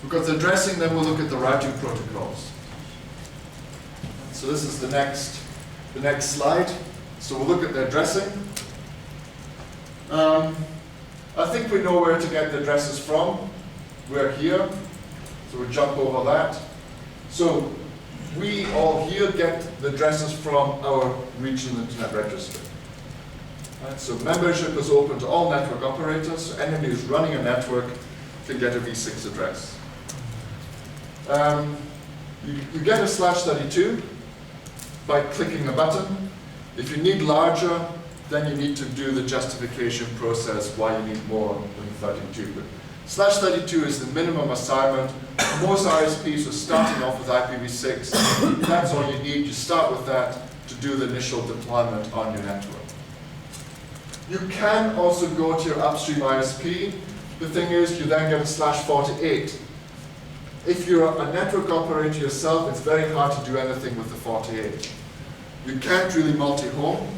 We've got the addressing, then we'll look at the routing protocols. So this is the next slide. So we'll look at the addressing. I think we know where to get the addresses from. We're here, so we'll jump over that. So we all here get the addresses from our regional internet registry. Right, so membership is open to all network operators, so anybody who's running a network can get a v6 address. You get a /32 by clicking a button. If you need larger, then you need to do the justification process why you need more than 32. But /32 is the minimum assignment. Most ISPs are starting off with IPv6. That's all you need. You start with that to do the initial deployment on your network. You can also go to your upstream ISP. The thing is, you then get a /48. If you're a network operator yourself, it's very hard to do anything with the 48. You can't really multi-home.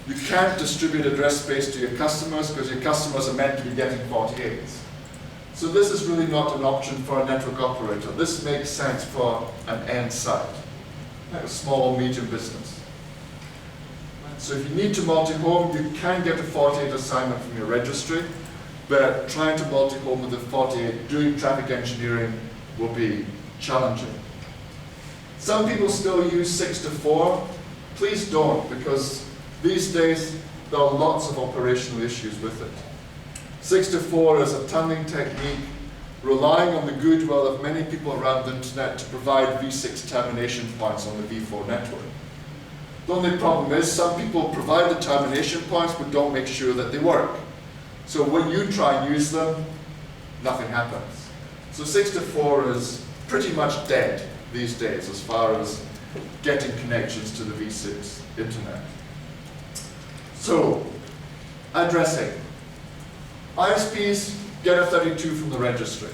You can't distribute address space to your customers because your customers are meant to be getting 48s. So this is really not an option for a network operator. This makes sense for an end site, like a small or medium business. So if you need to multi-home, you can get a 48 assignment from your registry, but trying to multi-home with a 48, doing traffic engineering will be challenging. Some people still use 6-4. Please don't, because these days there are lots of operational issues with it. 6-4 is a tunneling technique relying on the goodwill of many people around the internet to provide v6 termination points on the v4 network. The only problem is some people provide the termination points but don't make sure that they work. So when you try and use them, nothing happens. So 6-4 is pretty much dead these days as far as getting connections to the v6 internet. So, addressing. ISPs get a 32 from the registry.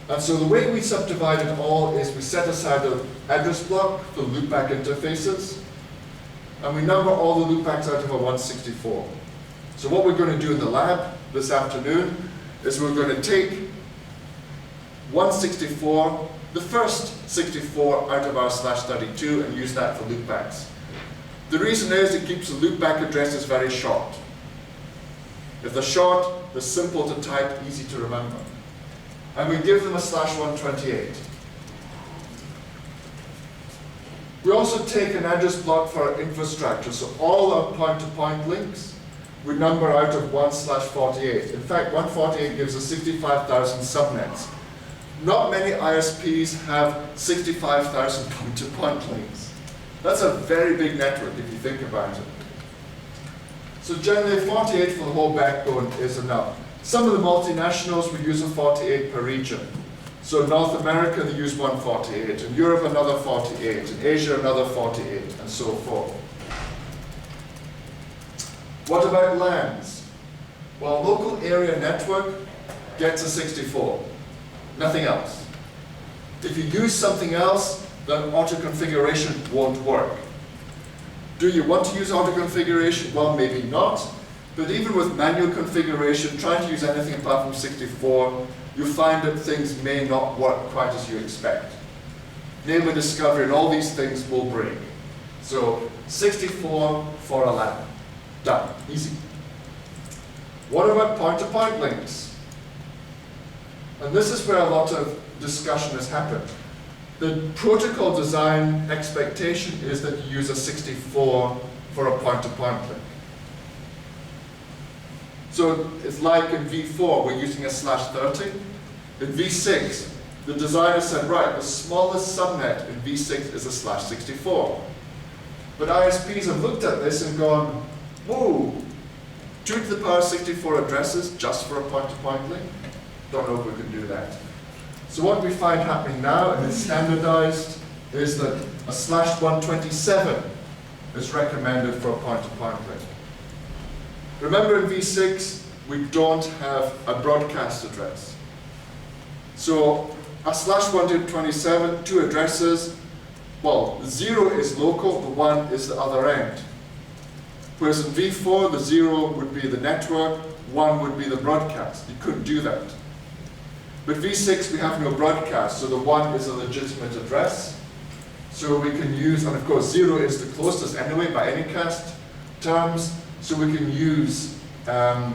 And so the way we subdivide it all is we set aside an address block for loopback interfaces, and we number all the loopbacks out of a 164. So what we're going to do in the lab this afternoon is we're going to take 164, the first 64 out of our /32 and use that for loopbacks. The reason is it keeps the loopback addresses very short. If they're short, they're simple to type, easy to remember. And we give them a /128. We also take an address block for our infrastructure, so all our point-to-point links we number out of 1/48. In fact, 148 gives us 65,000 subnets. Not many ISPs have 65,000 point-to-point links. That's a very big network if you think about it. So generally 48 for the whole backbone is enough. Some of the multinationals will use a 48 per region. So in North America they use 148, in Europe another 48, in Asia another 48, and so forth. What about LANs? Well, local area network gets a 64. Nothing else. If you use something else, then auto-configuration won't work. Do you want to use auto-configuration? Well, maybe not. But even with manual configuration, trying to use anything apart from 64, you find that things may not work quite as you expect. Neighbor discovery and all these things will break. So 64 for a LAN. Done. Easy. What about point-to-point links? And this is where a lot of discussion has happened. The protocol design expectation is that you use a 64 for a point-to-point link. So it's like in v4, we're using a /30. In v6, the designer said, right, the smallest subnet in v6 is a /64. But ISPs have looked at this and gone, whoa, 2 to the power 64 addresses just for a point-to-point link? Don't know if we can do that. So what we find happening now, and it's standardized, is that a /127 is recommended for a point-to-point link. Remember in v6, we don't have a broadcast address. So a /127, 2 addresses, well, the 0 is local, the 1 is the other end. Whereas in v4, the 0 would be the network, 1 would be the broadcast. You couldn't do that. But v6, we have no broadcast, so the 1 is a legitimate address. So we can use, and of course 0 is the closest anyway by any cast terms, so we can use a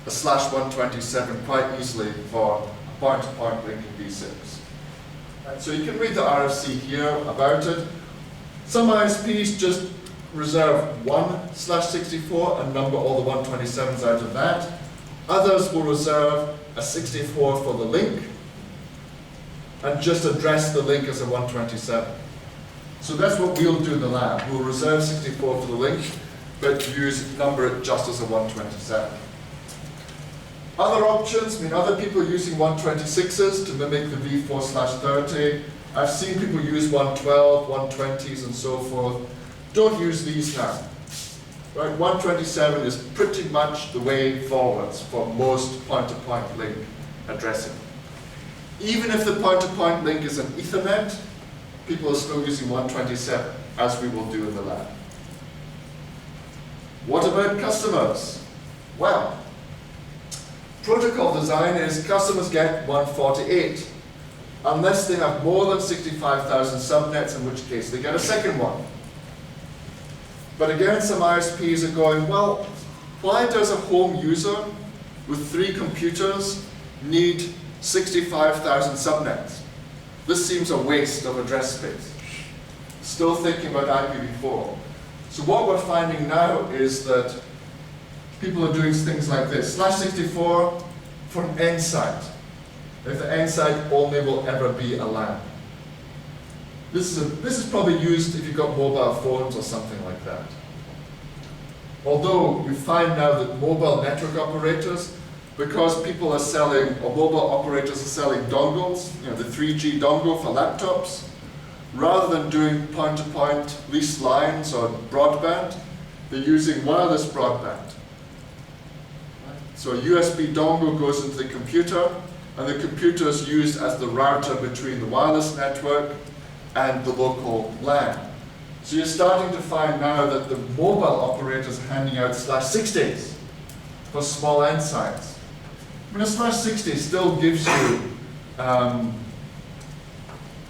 /127 quite easily for a point-to-point link in v6. Right, so you can read the RFC here about it. Some ISPs just reserve 1/64 and number all the 127s out of that. Others will reserve a 64 for the link and just address the link as a 127. So that's what we'll do in the lab. We'll reserve 64 for the link, but number it just as a 127. Other options, other people using 126s to mimic the v4/30. I've seen people use 112, 120s, and so forth. Don't use these now. Right? 127 is pretty much the way forwards for most point-to-point link addressing. Even if the point-to-point link is an Ethernet, people are still using 127, as we will do in the lab. What about customers? Well, protocol design is customers get 148, unless they have more than 65,000 subnets, in which case they get a second one. But again, some ISPs are going, well, why does a home user with 3 computers need 65,000 subnets? This seems a waste of address space. Still thinking about IPv4. So what we're finding now is that people are doing things like this. /64 for an end site. If the end site only will ever be a LAN. This is probably used if you've got mobile phones or something like that. Although we find now that mobile network operators, because people are selling, or mobile operators are selling dongles, the 3G dongle for laptops, rather than doing point-to-point leased lines or broadband, they're using wireless broadband. So a USB dongle goes into the computer, and the computer is used as the router between the wireless network and the local LAN. So you're starting to find now that the mobile operators are handing out /60s for small end sites. A /60 still gives you,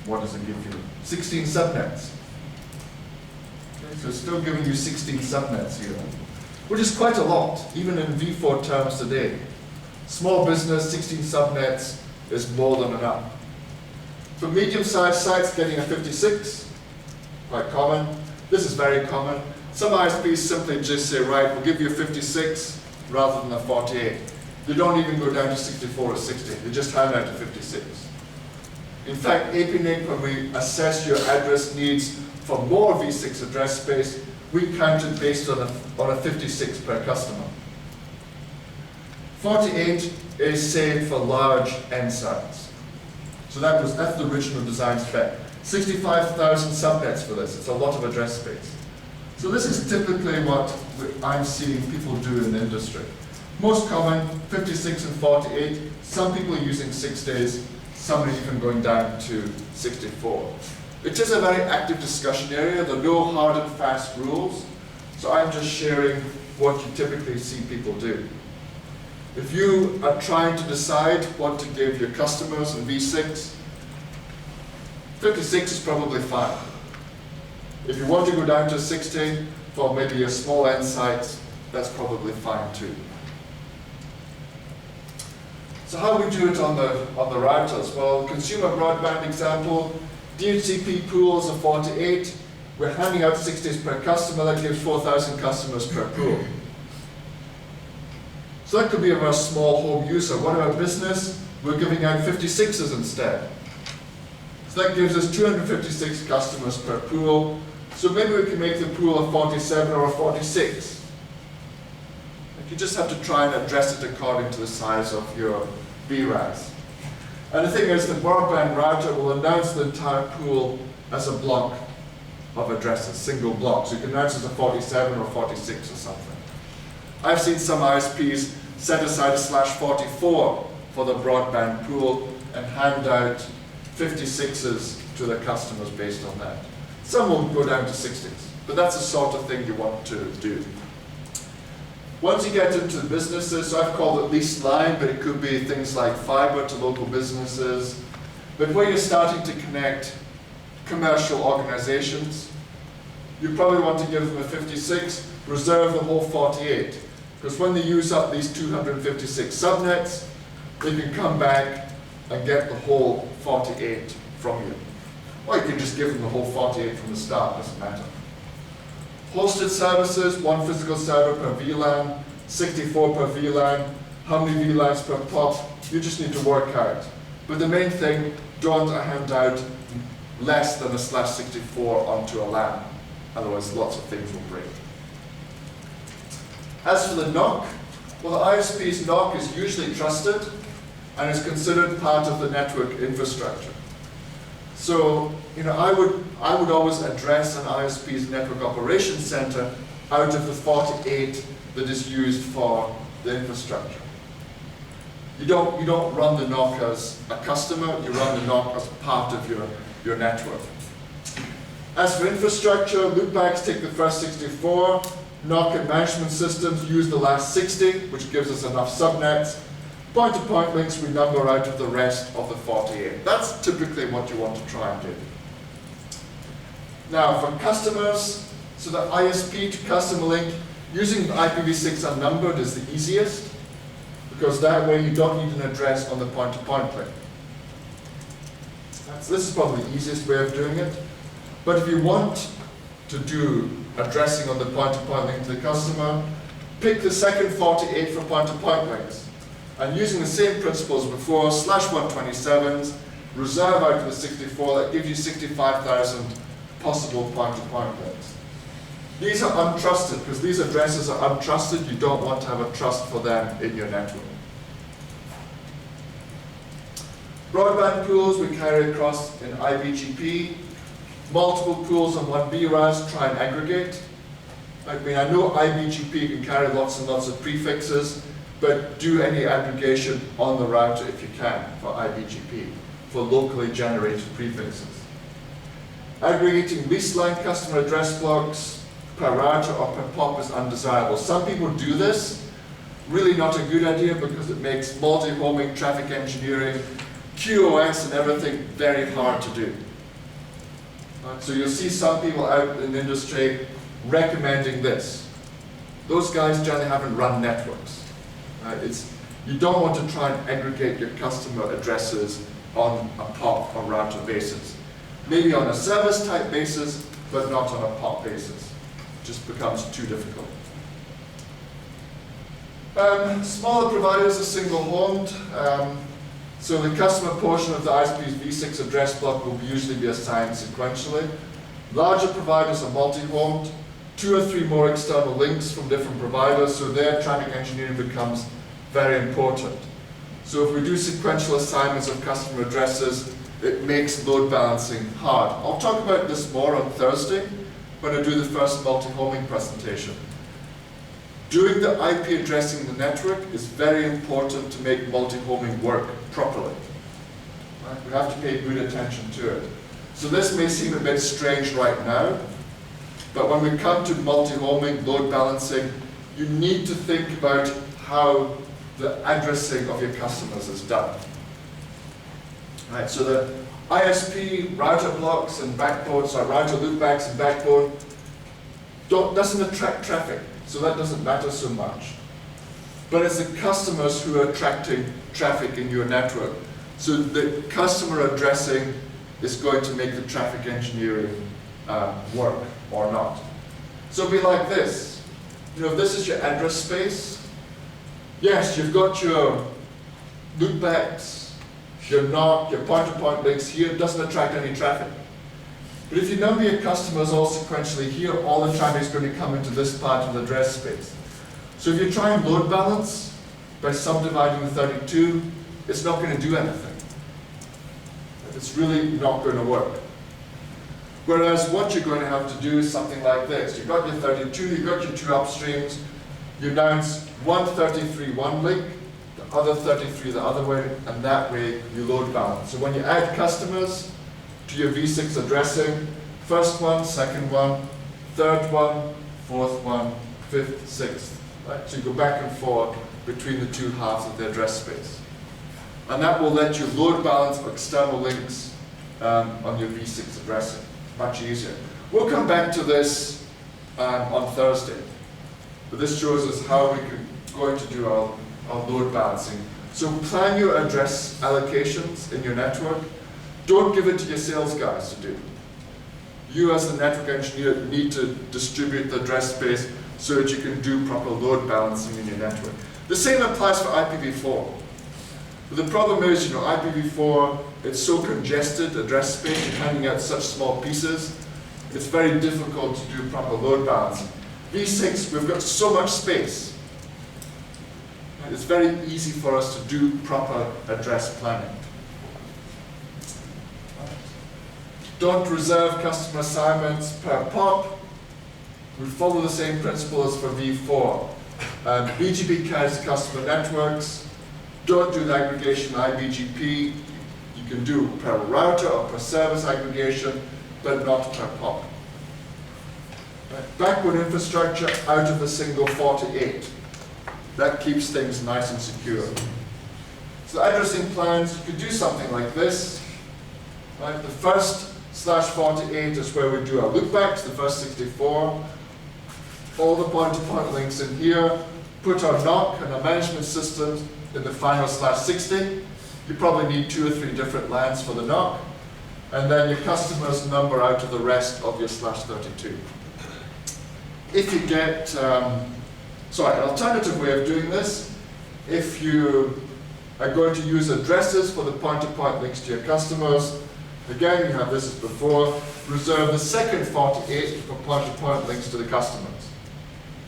what does it give you? 16 subnets. Okay, so it's still giving you 16 subnets here, which is quite a lot, even in v4 terms today. Small business, 16 subnets is more than enough. For medium-sized sites, getting a 56, quite common. This is very common. Some ISPs simply just say, right, we'll give you a 56 rather than a 48. They don't even go down to 64 or 60. They just hand out a 56. In fact, APNIC, when we assess your address needs for more v6 address space, we count it based on a 56 per customer. 48 is saved for large end sites. So that's the original design spec. 65,000 subnets for this. It's a lot of address space. So this is typically what I'm seeing people do in the industry. Most common, 56 and 48. Some people are using 6 days. Some are even going down to 64. It is a very active discussion area. There are no hard and fast rules. So I'm just sharing what you typically see people do. If you are trying to decide what to give your customers in v6, 56 is probably fine. If you want to go down to 60 for maybe a small end site, that's probably fine too. So how do we do it on the routers? Well, consumer broadband example, DHCP pools of 48. We're handing out 60s per customer. That gives 4,000 customers per pool. So that could be a very small home user. What about business? We're giving out 56s instead. So that gives us 256 customers per pool. So maybe we can make the pool a 47 or a 46. You just have to try and address it according to the size of your VRAS. And the thing is, the broadband router will announce the entire pool as a block of addresses, single block. So you can announce it as a 47 or 46 or something. I've seen some ISPs set aside a /44 for the broadband pool and hand out 56s to their customers based on that. Some will go down to 60s, but that's the sort of thing you want to do. Once you get into the businesses, so I've called it leased line, but it could be things like fiber to local businesses. But where you're starting to connect commercial organizations, you probably want to give them a 56, reserve the whole 48. Because when they use up these 256 subnets, they can come back and get the whole 48 from you. Or you can just give them the whole 48 from the start, doesn't matter. Hosted services, one physical server per VLAN, 64 per VLAN, how many VLANs per POP, you just need to work out. But the main thing, don't hand out less than a /64 onto a LAN. Otherwise, lots of things will break. As for the NOC, well, the ISP's NOC is usually trusted and is considered part of the network infrastructure. So, I would always address an ISP's network operations center out of the 48 that is used for the infrastructure. You don't run the NOC as a customer, you run the NOC as part of your network. As for infrastructure, loopbacks take the first 64, NOC and management systems use the last 60, which gives us enough subnets. Point-to-point links we number out of the rest of the 48. That's typically what you want to try and do. Now, for customers, so the ISP to customer link, using IPv6 unnumbered is the easiest, because that way you don't need an address on the point-to-point link. So this is probably the easiest way of doing it. But if you want to do addressing on the point-to-point link to the customer, pick the second 48 for point-to-point links. And using the same principles before, /127s, reserve out of the 64, that gives you 65,000 possible point-to-point links. These are untrusted, because these addresses are untrusted. You don't want to have a trust for them in your network. Broadband pools we carry across in IBGP. Multiple pools on one BRAS, try and aggregate. I know IBGP can carry lots and lots of prefixes, but do any aggregation on the router if you can for IBGP, for locally generated prefixes. Aggregating leased line customer address blocks per router or per POP is undesirable. Some people do this, really not a good idea because it makes multi-homing, traffic engineering, QoS and everything very hard to do. So you'll see some people out in the industry recommending this. Those guys generally haven't run networks. You don't want to try and aggregate your customer addresses on a POP or router basis. Maybe on a service type basis, but not on a POP basis. It just becomes too difficult. Smaller providers are single-homed. So the customer portion of the ISP's v6 address block will usually be assigned sequentially. Larger providers are multi-homed, 2 or 3 more external links from different providers, so their traffic engineering becomes very important. So if we do sequential assignments of customer addresses, it makes load balancing hard. I'll talk about this more on Thursday when I do the first multi-homing presentation. Doing the IP addressing in the network is very important to make multi-homing work properly. Right? We have to pay good attention to it. So this may seem a bit strange right now, but when we come to multi-homing, load balancing, you need to think about how the addressing of your customers is done. Right, so the ISP router blocks and backbone, router loopbacks and backbone doesn't attract traffic. So that doesn't matter so much. But it's the customers who are attracting traffic in your network. So the customer addressing is going to make the traffic engineering work or not. So it'll be like this. This is your address space. Yes, you've got your loopbacks, your NOC, your point-to-point links here. It doesn't attract any traffic. But if you number your customers all sequentially here, all the traffic is going to come into this part of the address space. So if you try and load balance by subdividing the 32, it's not going to do anything. It's really not going to work. Whereas what you're going to have to do is something like this. You've got your 32, you've got your 2 upstreams, you announce one 33 one link, the other 33 the other way, and that way you load balance. So when you add customers to your v6 addressing, first one, second one, third one, fourth one, fifth, sixth, Right? So you go back and forth between the two halves of the address space. And that will let you load balance external links on your v6 addressing. Much easier. We'll come back to this on Thursday. But this shows us how we're going to do our load balancing. So plan your address allocations in your network. Don't give it to your sales guys to do. You as the network engineer need to distribute the address space so that you can do proper load balancing in your network. The same applies for IPv4. But the problem is, IPv4, it's so congested, address space, you're handing out such small pieces, it's very difficult to do proper load balancing. v6, we've got so much space. It's very easy for us to do proper address planning. Don't reserve customer assignments per POP. We follow the same principle as for v4. BGP carries the customer networks. Don't do the aggregation IBGP. You can do per router or per service aggregation, but not per POP. Backward infrastructure out of a single 48. That keeps things nice and secure. So addressing plans, you could do something like this. Right? The first /48 is where we do our loopbacks, the first 64. All the point-to-point links in here. Put our NOC and our management systems in the final /60. You probably need 2 or 3 different LANs for the NOC. And then your customers number out of the rest of your /32. If you get, an alternative way of doing this, if you are going to use addresses for the point-to-point links to your customers, again, you have this as before, reserve the second 48 for point-to-point links to the customers.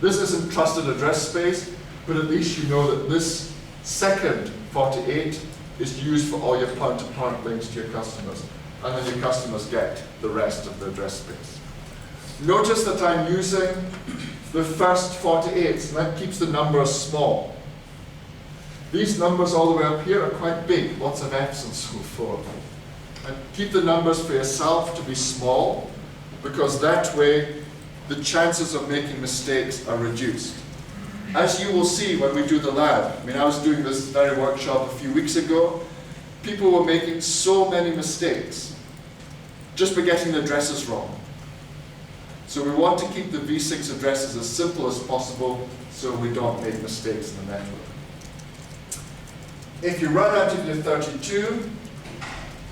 This isn't trusted address space, but at least you know that this second 48 is used for all your point-to-point links to your customers. And then your customers get the rest of the address space. Notice that I'm using the first 48s, and that keeps the numbers small. These numbers all the way up here are quite big, lots of Fs and so forth. And keep the numbers for yourself to be small, because that way the chances of making mistakes are reduced. As you will see when we do the lab, I was doing this very workshop a few weeks ago, people were making so many mistakes just by getting the addresses wrong. So we want to keep the v6 addresses as simple as possible so we don't make mistakes in the network. If you run out of your 32,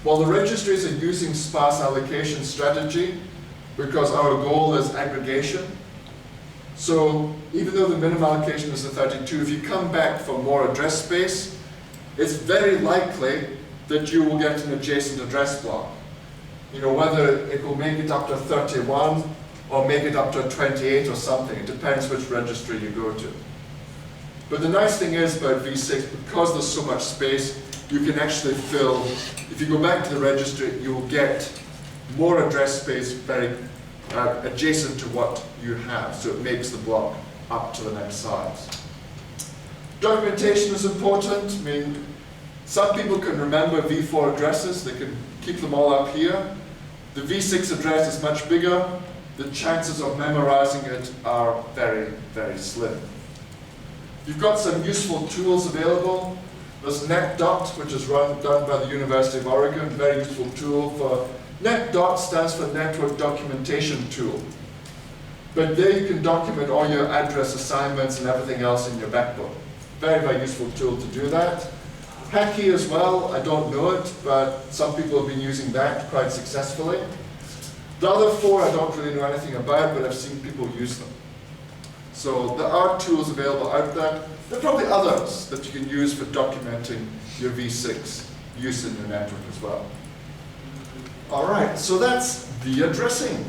well, the registries are using sparse allocation strategy because our goal is aggregation. So even though the minimum allocation is the 32, if you come back for more address space, it's very likely that you will get an adjacent address block. Whether it will make it up to 31 or make it up to 28 or something. It depends which registry you go to. But the nice thing is about v6, because there's so much space, you can actually fill, if you go back to the registry, you will get more address space very adjacent to what you have, so it makes the block up to the next size. Documentation is important. Some people can remember v4 addresses, they can keep them all up here. The v6 address is much bigger. The chances of memorizing it are very, very slim. You've got some useful tools available. There's NetDot, which is done by the University of Oregon, very useful tool for. NetDot stands for Network Documentation Tool. But there you can document all your address assignments and everything else in your backbone. Very, very useful tool to do that. Hacky as well, I don't know it, but some people have been using that quite successfully. The other 4 I don't really know anything about, but I've seen people use them. So there are tools available out there. There are probably others that you can use for documenting your v6 use in your network as well. All right, so that's the addressing.